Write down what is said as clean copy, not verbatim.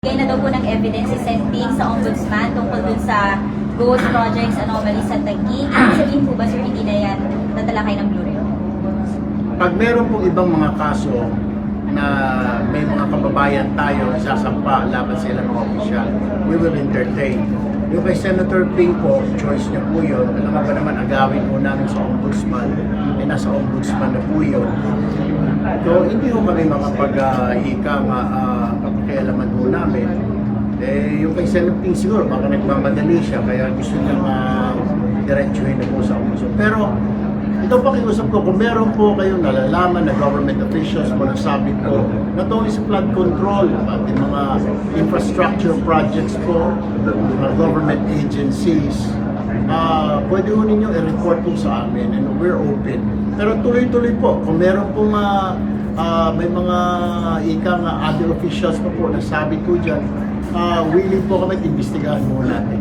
Bigay na daw po ng evidence si Senting sa Ombudsman tungkol dun sa ghost projects anomalies sa Taguig. Sabihin po ba, sir, hindi na yan tatalakay ng Bureau? Pag meron pong ibang mga kaso na may mga kababayan tayo sasampa laban sa ilang mga opisyal, we will entertain. Yung kay Senator Ping po, choice niya po yun. Alam nga ba naman, agawin po namin sa Ombudsman. Nasa Ombudsman na po yun. So, hindi ko kami mga pakialaman po namin. Yung kay Senator Ping siguro, baka nagmamadali siya, kaya gusto niyang diretsuhin na po sa Ombudsman. Pero, ito pakiusap ko, kung meron po kayong nalalaman na government officials po nasabi po, not only sa flood control, pati mga infrastructure projects po, mga government agencies, pwede po ninyo i-report po sa amin and we're open. Pero tuloy-tuloy po, kung meron pong may mga other officials pa po nasabi po dyan, willing po kami, imbestigahan mo natin.